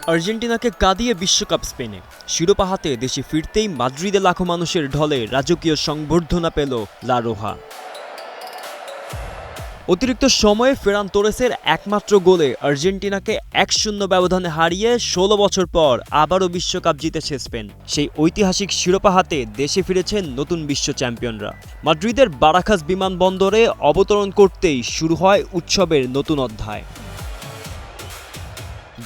আর্জেন্টিনাকে কাঁদিয়ে বিশ্বকাপ স্পেনে। শিরোপা হাতে দেশে ফিরতেই মাদ্রিদে লাখো মানুষের ঢলে রাজকীয় সংবর্ধনা পেল লা রোহা। অতিরিক্ত সময়ে ফেরান তোরেসের একমাত্র গোলে আর্জেন্টিনাকে 1-0 ব্যবধানে হারিয়ে 16 বছর পর আবারও বিশ্বকাপ জিতেছে স্পেন। সেই ঐতিহাসিক শিরোপা হাতে দেশে ফিরেছেন নতুন বিশ্ব চ্যাম্পিয়নরা। মাদ্রিদের বারাখাস বিমানবন্দরে অবতরণ করতেই শুরু হয় উৎসবের নতুন অধ্যায়।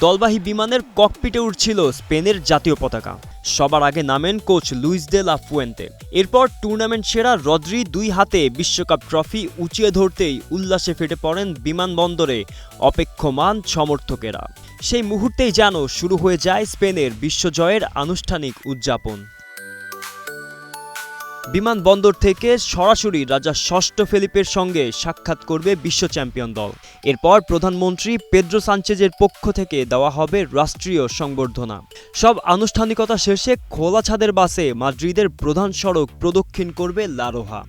দলবাহী বিমানের ককপিটে উঠছিল স্পেনের জাতীয় পতাকা। সবার আগে নামেন coach Luis de la Fuente. এরপর টুর্নামেন্ট সেরা রদ্রি দুই হাতে বিশ্বকাপ ট্রফি উঁচিয়ে ধরতেই উল্লাসে ফেটে পড়েন বিমানবন্দরে অপেক্ষমান সমর্থকেরা। সেই মুহূর্তেই যেন শুরু হয়ে যায় স্পেনের বিশ্বজয়ের আনুষ্ঠানিক উদযাপন। বিমানবন্দর থেকে সরাসরি রাজা ষষ্ঠ ফেলিপের সঙ্গে সাক্ষাৎ করবে বিশ্ব চ্যাম্পিয়ন দল। এরপর প্রধানমন্ত্রী পেদ্রো সানচেজের পক্ষ থেকে দেওয়া হবে রাষ্ট্রীয় সংবর্ধনা। সব আনুষ্ঠানিকতা শেষে খোলা ছাদের বাসে মাদ্রিদের প্রধান সড়ক প্রদক্ষিণ করবে লা রোহা।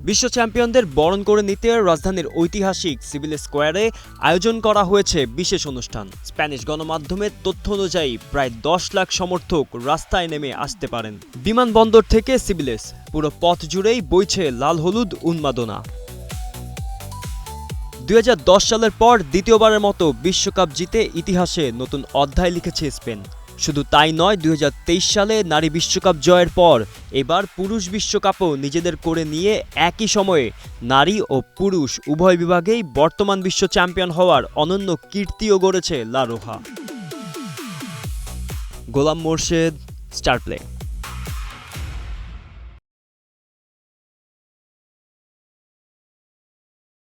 বিশ্ব চ্যাম্পিয়নদের বরণ করে নিতে রাজধানীর ঐতিহাসিক সিভিল স্কোয়ারে আয়োজন করা হয়েছে বিশেষ অনুষ্ঠান। স্প্যানিশ গণমাধ্যমের তথ্য অনুযায়ী প্রায় 10 লাখ সমর্থক রাস্তায় নেমে আসতে পারেন। বিমানবন্দর থেকে সিভিলেস পুরো পথ জুড়েই বইছে লাল হলুদ উন্মাদনা। 2010 সালের পর দ্বিতীয়বারের মতো বিশ্বকাপ জিতে ইতিহাসে নতুন অধ্যায় লিখেছে স্পেন। শুধু তাই নয়, 2023 সালে নারী বিশ্বকাপ জয়ের পর এবার পুরুষ বিশ্বকাপও নিজেদের করে নিয়ে একই সময়ে নারী ও পুরুষ উভয় বিভাগেই বর্তমান বিশ্ব চ্যাম্পিয়ন হওয়ার অনন্য কীর্তিও গড়েছে লা রোহা। গোলাম মোর্শেদ, স্টার প্লে।